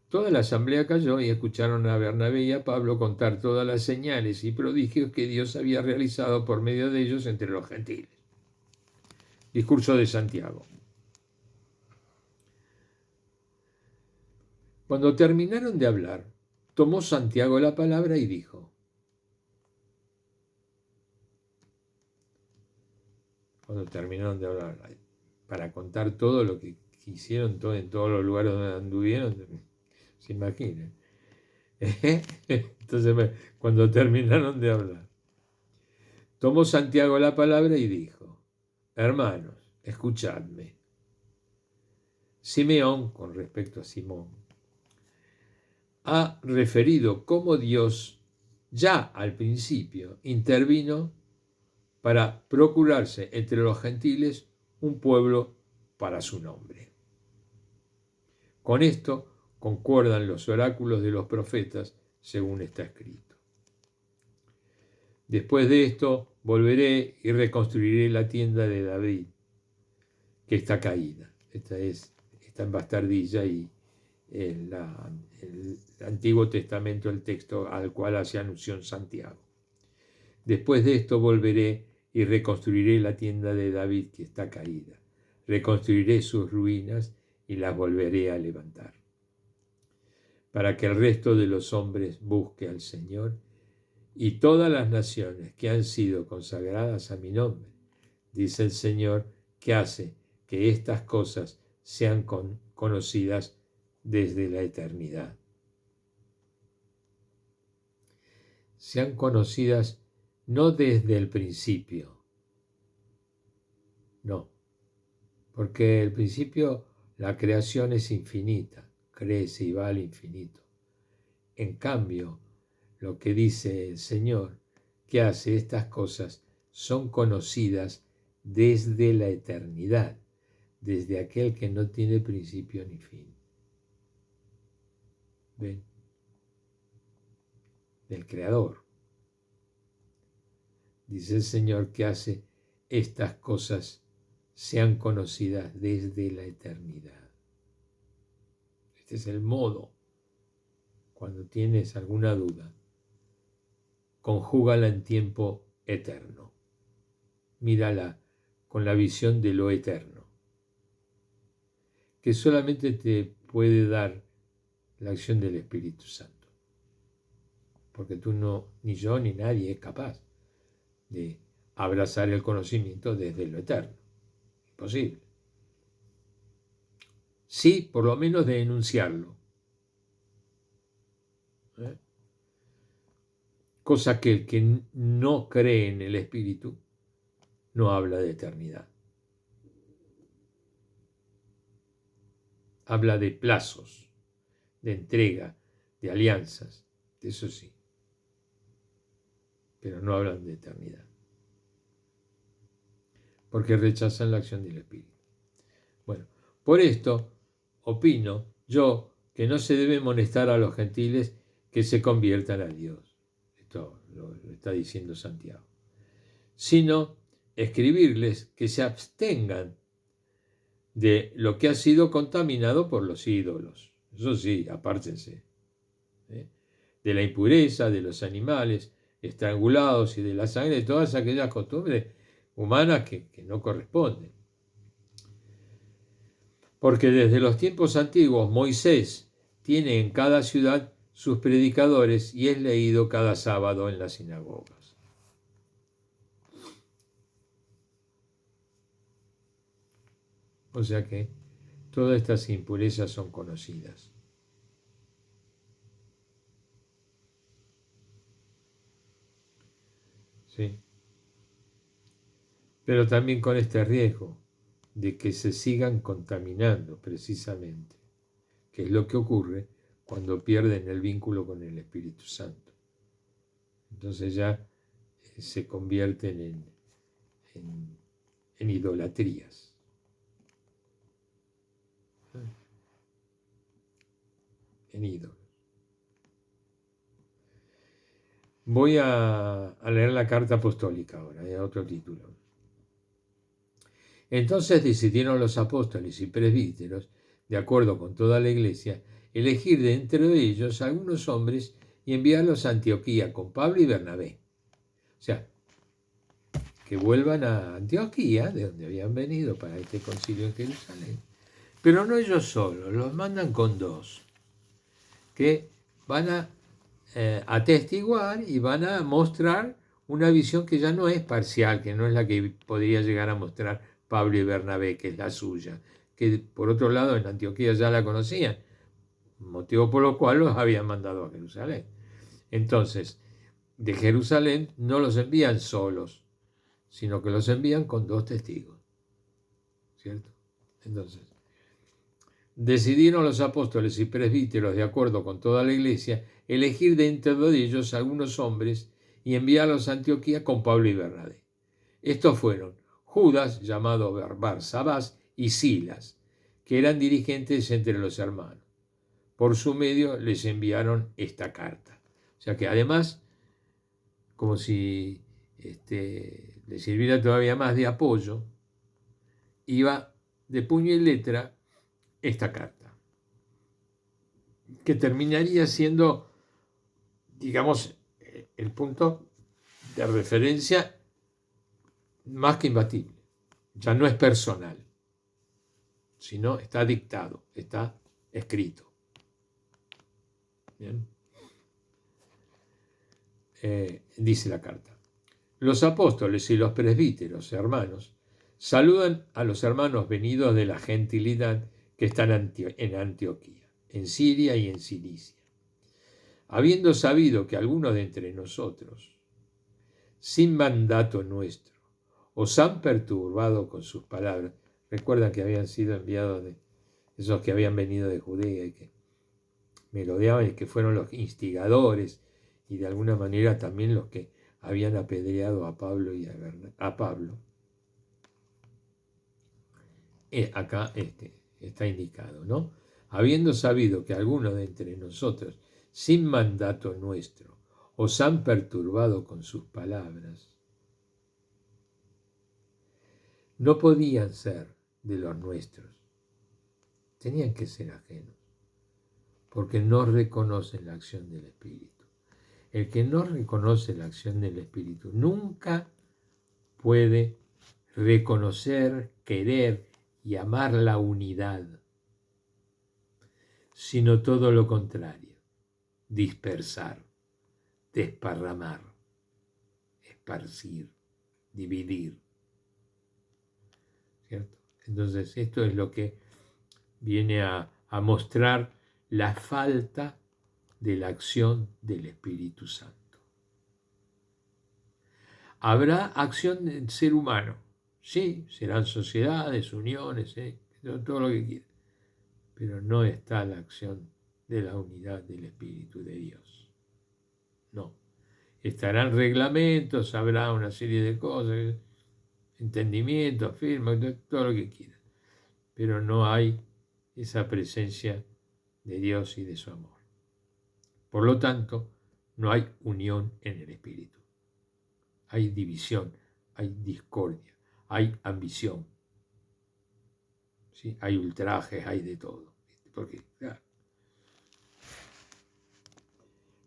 Toda la asamblea calló y escucharon a Bernabé y a Pablo contar todas las señales y prodigios que Dios había realizado por medio de ellos entre los gentiles. Discurso de Santiago. Cuando terminaron de hablar, tomó Santiago la palabra y dijo: cuando terminaron de hablar, para contar todo lo que hicieron en todos los lugares donde anduvieron, se imaginan. Entonces, cuando terminaron de hablar, tomó Santiago la palabra y dijo: hermanos, escuchadme. Simeón, con respecto a Simón, ha referido cómo Dios ya al principio intervino para procurarse entre los gentiles un pueblo para su nombre. Con esto concuerdan los oráculos de los profetas, según está escrito. Después de esto volveré y reconstruiré la tienda de David, que está caída. Está en bastardilla y el Antiguo Testamento, el texto al cual hace alusión Santiago. Después de esto volveré y reconstruiré la tienda de David que está caída. Reconstruiré sus ruinas y las volveré a levantar, para que el resto de los hombres busque al Señor y todas las naciones que han sido consagradas a mi nombre, dice el Señor, que hace que estas cosas sean conocidas desde la eternidad. Sean conocidas no desde el principio, no, porque el principio, la creación es infinita, crece y va al infinito. En cambio, lo que dice el Señor, que hace estas cosas, son conocidas desde la eternidad, desde aquel que no tiene principio ni fin. ¿Ven? Del Creador. Dice el Señor que hace estas cosas sean conocidas desde la eternidad. Este es el modo. Cuando tienes alguna duda, conjúgala en tiempo eterno. Mírala con la visión de lo eterno, que solamente te puede dar la acción del Espíritu Santo. Porque tú no, ni yo, ni nadie es capaz de abrazar el conocimiento desde lo eterno. Imposible. Sí, por lo menos de enunciarlo. Cosa que el que no cree en el Espíritu no habla de eternidad. Habla de plazos, de entrega, de alianzas, de eso sí. Pero no hablan de eternidad. Porque rechazan la acción del Espíritu. Bueno, por esto opino yo que no se debe molestar a los gentiles que se conviertan a Dios. Esto lo está diciendo Santiago. Sino escribirles que se abstengan de lo que ha sido contaminado por los ídolos. Eso sí, apártense. De la impureza, de los animales estrangulados y de la sangre, de todas aquellas costumbres humanas que no corresponden. Porque desde los tiempos antiguos Moisés tiene en cada ciudad sus predicadores y es leído cada sábado en las sinagogas. O sea que todas estas impurezas son conocidas. ¿Sí? Pero también con este riesgo de que se sigan contaminando precisamente, que es lo que ocurre cuando pierden el vínculo con el Espíritu Santo. Entonces ya se convierten en idolatrías. En ídolos. Voy a leer la carta apostólica ahora, otro título. Entonces decidieron los apóstoles y presbíteros, de acuerdo con toda la iglesia, elegir de entre ellos algunos hombres y enviarlos a Antioquía con Pablo y Bernabé. O sea, que vuelvan a Antioquía, de donde habían venido para este concilio en Jerusalén. Pero no ellos solos, los mandan con dos, que van a atestiguar y van a mostrar una visión que ya no es parcial, que no es la que podría llegar a mostrar Pablo y Bernabé, que es la suya, que por otro lado en Antioquía ya la conocían, motivo por lo cual los habían mandado a Jerusalén. Entonces, de Jerusalén no los envían solos, sino que los envían con dos testigos. ¿cierto? Entonces, decidieron los apóstoles y presbíteros, de acuerdo con toda la iglesia, elegir de entre de ellos algunos hombres y enviarlos a Antioquía con Pablo y Bernabé. Estos fueron Judas, llamado Barsabás, y Silas, que eran dirigentes entre los hermanos. Por su medio les enviaron esta carta. O sea que además, como si les sirviera todavía más de apoyo, iba de puño y letra esta carta, que terminaría siendo, digamos, el punto de referencia más que imbatible. Ya no es personal, sino está dictado, está escrito. Bien. Dice la carta: los apóstoles y los presbíteros, hermanos, saludan a los hermanos venidos de la gentilidad que están en Antioquía, en Siria y en Cilicia. Habiendo sabido que algunos de entre nosotros, sin mandato nuestro, os han perturbado con sus palabras. Recuerdan que habían sido enviados de esos que habían venido de Judea y que merodeaban y que fueron los instigadores y de alguna manera también los que habían apedreado a Pablo y a Pablo. Acá está indicado, ¿no? Habiendo sabido que algunos de entre nosotros, sin mandato nuestro, os han perturbado con sus palabras, no podían ser de los nuestros, tenían que ser ajenos, porque no reconocen la acción del Espíritu. El que no reconoce la acción del Espíritu nunca puede reconocer, querer y amar la unidad, sino todo lo contrario: dispersar, desparramar, esparcir, dividir. ¿Cierto? Entonces esto es lo que viene a mostrar la falta de la acción del Espíritu Santo. Habrá acción del ser humano, sí, serán sociedades, uniones, todo lo que quieran, pero no está la acción de la unidad del Espíritu de Dios. No. Estarán reglamentos, habrá una serie de cosas, entendimientos, firmas, todo lo que quieran, pero no hay esa presencia de Dios y de su amor. Por lo tanto, no hay unión en el Espíritu. Hay división, hay discordia, hay ambición, ¿sí? Hay ultrajes, hay de todo. Porque, claro,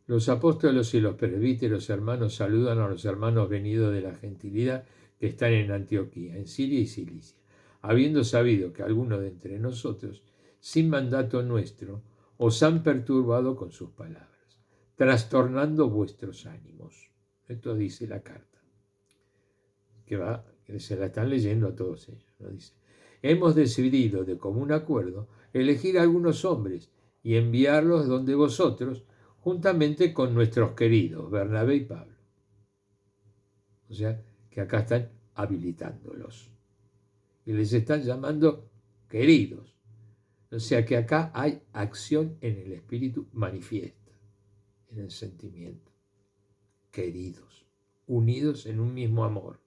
los apóstoles y los presbíteros hermanos saludan a los hermanos venidos de la gentilidad que están en Antioquía, en Siria y Cilicia, habiendo sabido que algunos de entre nosotros, sin mandato nuestro, os han perturbado con sus palabras, trastornando vuestros ánimos. Esto dice la carta, que se la están leyendo a todos ellos, ¿no? Dice: hemos decidido de común acuerdo elegir a algunos hombres y enviarlos donde vosotros, juntamente con nuestros queridos Bernabé y Pablo. O sea, que acá están habilitándolos. Y les están llamando queridos. O sea que acá hay acción en el espíritu manifiesta, en el sentimiento. Queridos, unidos en un mismo amor.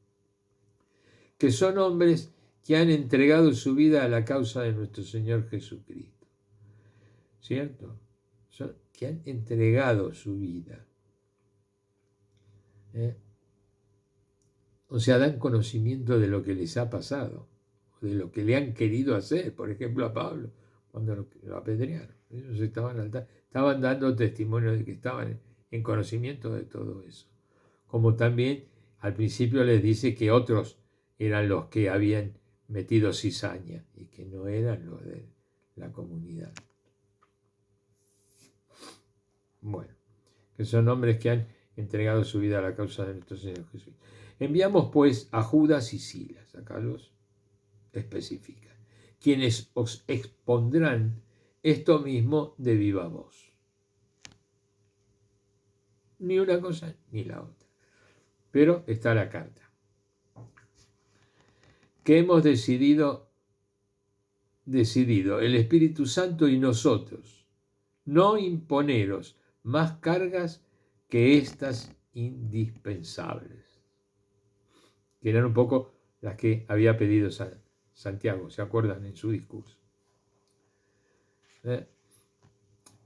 Que son hombres que han entregado su vida a la causa de nuestro Señor Jesucristo. ¿Cierto? Que han entregado su vida. O sea, dan conocimiento de lo que les ha pasado, de lo que le han querido hacer. Por ejemplo, a Pablo, cuando lo apedrearon. Ellos estaban dando testimonio de que estaban en conocimiento de todo eso. Como también al principio les dice que otros eran los que habían metido cizaña y que no eran los de la comunidad. Bueno, que son hombres que han entregado su vida a la causa de nuestro Señor Jesús. Enviamos pues a Judas y Silas, acá los especifica, quienes os expondrán esto mismo de viva voz. Ni una cosa ni la otra. Pero está la carta. Que hemos decidido decidido, el Espíritu Santo y nosotros, no imponeros más cargas que estas indispensables, que eran un poco las que había pedido Santiago, ¿se acuerdan en su discurso?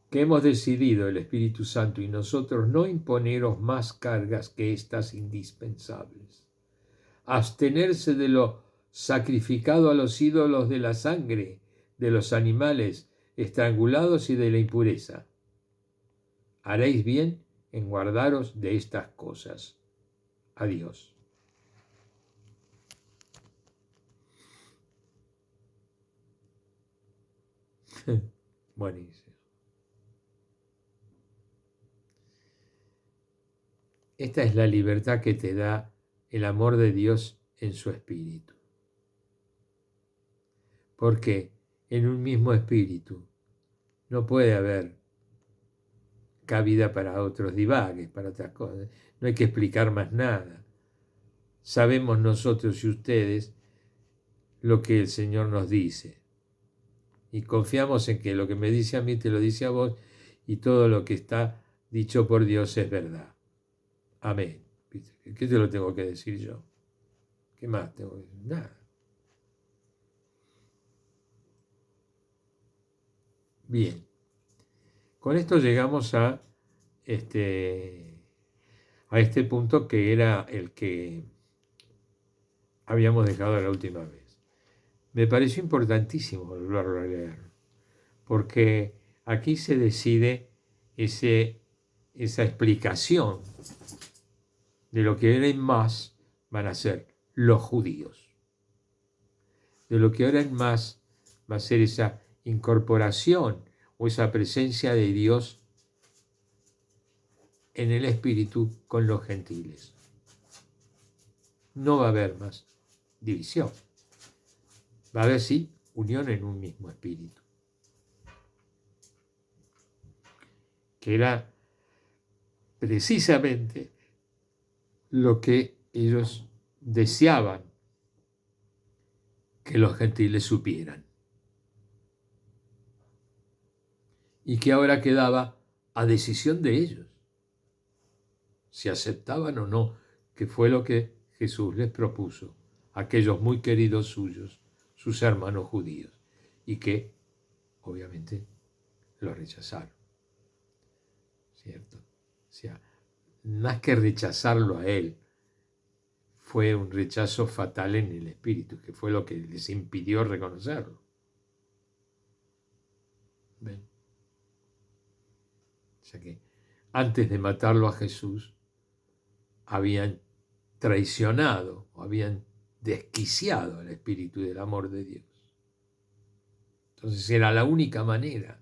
Que hemos decidido el Espíritu Santo y nosotros no imponeros más cargas que estas indispensables. Abstenerse de lo sacrificado a los ídolos, de la sangre, de los animales estrangulados y de la impureza. Haréis bien en guardaros de estas cosas. Adiós. Buenísimo. Esta es la libertad que te da el amor de Dios en su espíritu. Porque en un mismo espíritu no puede haber cabida para otros divagues, para otras cosas. No hay que explicar más nada. Sabemos nosotros y ustedes lo que el Señor nos dice. Y confiamos en que lo que me dice a mí te lo dice a vos, y todo lo que está dicho por Dios es verdad. Amén. ¿Qué te lo tengo que decir yo? ¿Qué más tengo que decir? Nada. Bien. Con esto llegamos a este punto que era el que habíamos dejado la última vez. Me pareció importantísimo volverlo a leer, porque aquí se decide esa explicación de lo que ahora en más van a ser los judíos. De lo que ahora en más va a ser esa incorporación o esa presencia de Dios en el Espíritu con los gentiles. No va a haber más división. Va a haber, sí, unión en un mismo Espíritu. Que era precisamente lo que ellos deseaban que los gentiles supieran. Y que ahora quedaba a decisión de ellos, si aceptaban o no, que fue lo que Jesús les propuso a aquellos muy queridos suyos, sus hermanos judíos, y que obviamente lo rechazaron. ¿Cierto? O sea, más que rechazarlo a él, fue un rechazo fatal en el espíritu, que fue lo que les impidió reconocerlo. ¿Ven? O sea que antes de matarlo a Jesús, habían traicionado o habían desquiciado el espíritu del amor de Dios. Entonces era la única manera,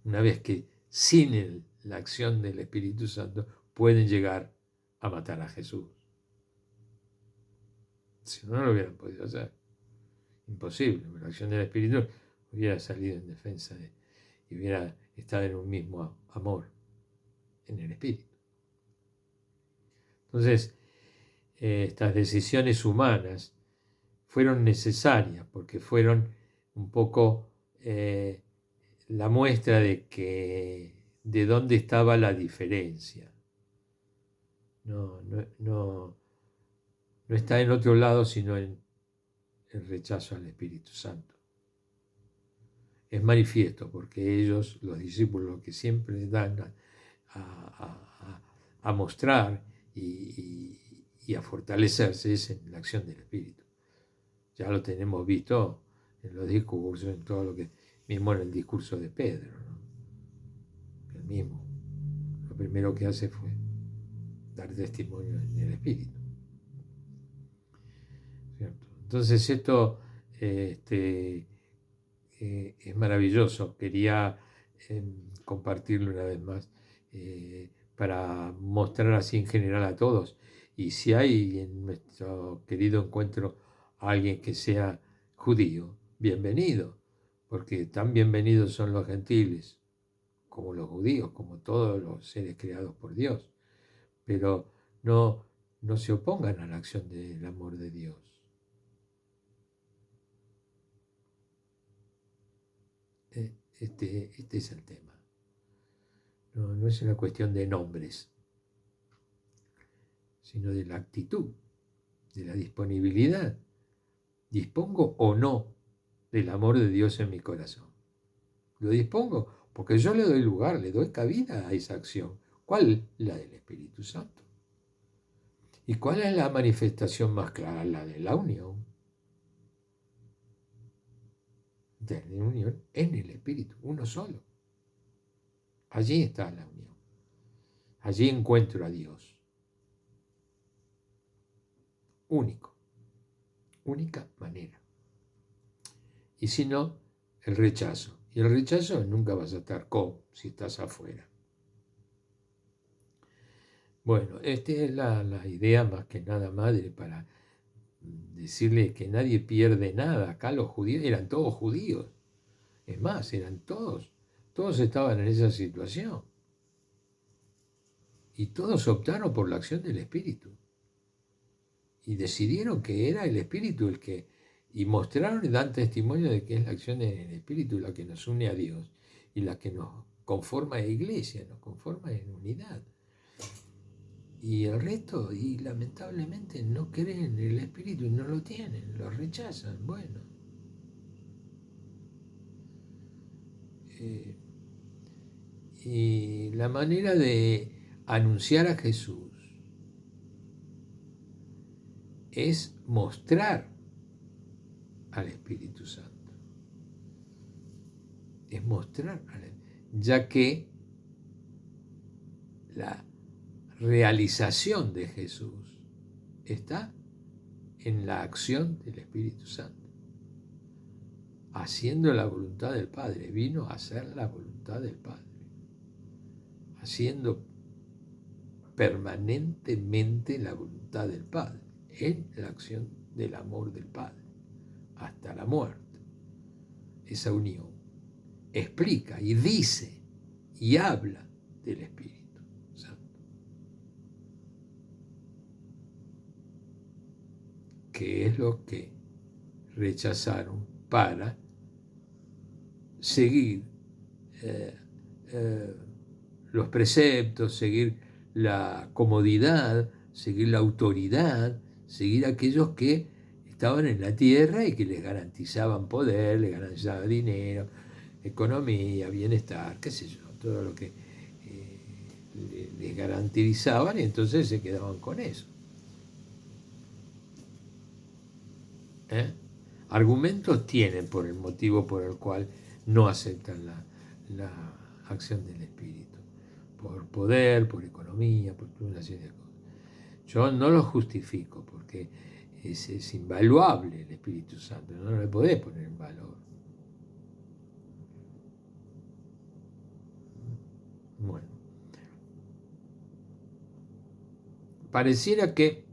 una vez que sin la acción del Espíritu Santo pueden llegar a matar a Jesús. Si no, no lo hubieran podido hacer. Imposible. La acción del Espíritu hubiera salido en defensa y hubiera estado en un mismo amor en el Espíritu. Entonces, estas decisiones humanas fueron necesarias porque fueron un poco la muestra de dónde estaba la diferencia. No está en otro lado, sino en el rechazo al Espíritu Santo. Es manifiesto porque ellos, los discípulos, lo que siempre dan a mostrar y a fortalecerse es en la acción del Espíritu. Ya lo tenemos visto en los discursos, en todo lo que, mismo en el discurso de Pedro, ¿no? El mismo, lo primero que hace fue dar testimonio en el Espíritu. ¿Cierto? Entonces esto es maravilloso. Quería compartirlo una vez más para mostrar así en general a todos. Y si hay en nuestro querido encuentro alguien que sea judío, bienvenido, porque tan bienvenidos son los gentiles como los judíos, como todos los seres creados por Dios. Pero no se opongan a la acción del amor de Dios. Este es el tema. No es una cuestión de nombres, sino de la actitud, de la disponibilidad. ¿Dispongo o no del amor de Dios en mi corazón? Lo dispongo porque yo le doy lugar, le doy cabida a esa acción. ¿Cuál? La del Espíritu Santo. ¿Y cuál es la manifestación más clara? La de la unión. De la unión en el Espíritu, uno solo. Allí está la unión. Allí encuentro a Dios. Único. Única manera. Y si no, el rechazo. Y el rechazo nunca vas a estar si estás afuera. Bueno, esta es la idea más que nada, madre, para decirle que nadie pierde nada. Acá los judíos eran todos judíos. Es más, eran todos estaban en esa situación. Y todos optaron por la acción del Espíritu. Y decidieron que era el Espíritu el que, y mostraron y dan testimonio de que es la acción del Espíritu la que nos une a Dios y la que nos conforma a la iglesia, nos conforma en unidad. Y el resto, y lamentablemente no creen en el Espíritu y no lo tienen, lo rechazan. Bueno. Y la manera de anunciar a Jesús es mostrar al Espíritu Santo. Es mostrar, ya que la realización de Jesús está en la acción del Espíritu Santo, haciendo la voluntad del Padre. Vino a hacer la voluntad del Padre, haciendo permanentemente la voluntad del Padre, en la acción del amor del Padre, hasta la muerte. Esa unión explica y dice y habla del Espíritu Santo, que es lo que rechazaron para seguir los preceptos, seguir la comodidad, seguir la autoridad, seguir aquellos que estaban en la tierra y que les garantizaban poder, les garantizaban dinero, economía, bienestar, qué sé yo, todo lo que les garantizaban, y entonces se quedaban con eso. Argumentos tienen por el motivo por el cual no aceptan la acción del Espíritu, por poder, por economía, por una serie de cosas. Yo no lo justifico porque es invaluable el Espíritu Santo, no le podés poner en valor. Bueno, pareciera que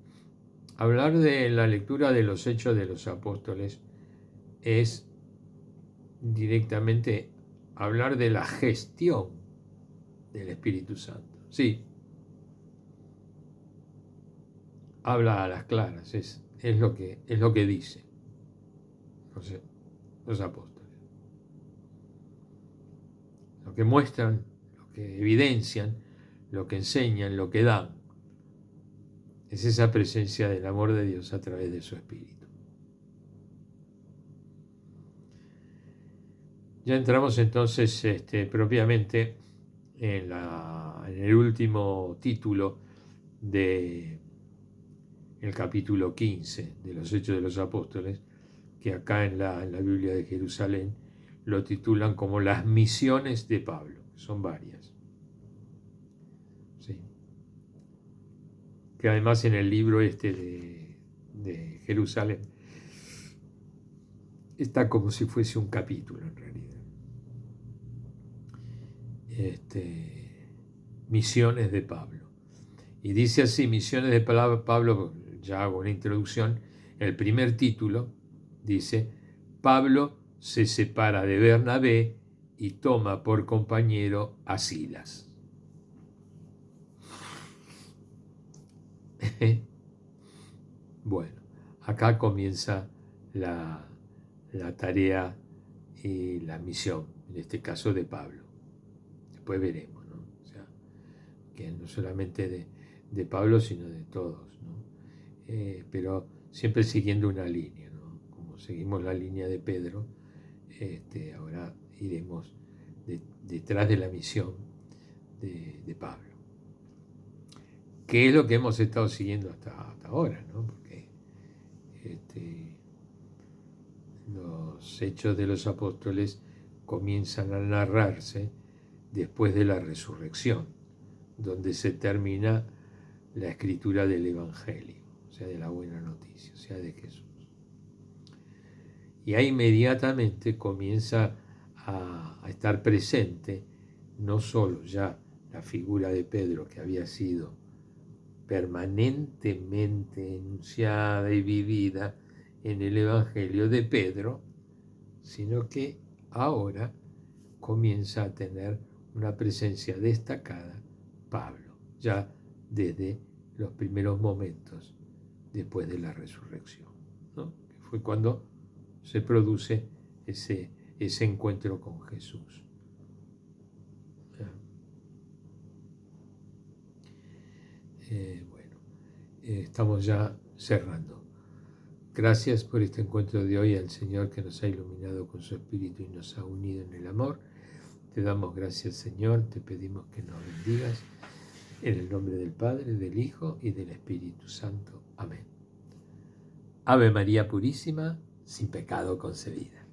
hablar de la lectura de los Hechos de los Apóstoles es directamente hablar de la gestión del Espíritu Santo. Sí, habla a las claras, es lo que dice los apóstoles. Lo que muestran, lo que evidencian, lo que enseñan, lo que dan, es esa presencia del amor de Dios a través de su Espíritu. Ya entramos entonces propiamente en el último título del capítulo 15 de los Hechos de los Apóstoles, que acá en la Biblia de Jerusalén lo titulan como las misiones de Pablo, son varias. ¿Sí? Que además en el libro de Jerusalén está como si fuese un capítulo en realidad. Misiones de Pablo. Y dice así, misiones de Pablo, ya hago una introducción, el primer título dice, Pablo se separa de Bernabé y toma por compañero a Silas. Bueno, acá comienza la tarea y la misión en este caso de Pablo. Después veremos, ¿no? O sea, que no solamente de Pablo, sino de todos, ¿no? Pero siempre siguiendo una línea, ¿no? Como seguimos la línea de Pedro, ahora iremos detrás de la misión de Pablo. ¿Qué es lo que hemos estado siguiendo hasta ahora, ¿no? Porque los hechos de los apóstoles comienzan a narrarse después de la resurrección, donde se termina la escritura del Evangelio, o sea, de la buena noticia, o sea, de Jesús. Y ahí inmediatamente comienza a estar presente no solo ya la figura de Pedro, que había sido permanentemente enunciada y vivida en el Evangelio de Pedro, sino que ahora comienza a tener una presencia destacada Pablo, ya desde los primeros momentos después de la resurrección, ¿no? Que fue cuando se produce ese encuentro con Jesús. Bueno, estamos ya cerrando. Gracias por este encuentro de hoy, al Señor que nos ha iluminado con su Espíritu y nos ha unido en el amor. Te damos gracias, Señor, te pedimos que nos bendigas, en el nombre del Padre, del Hijo y del Espíritu Santo. Amén. Ave María Purísima, sin pecado concebida.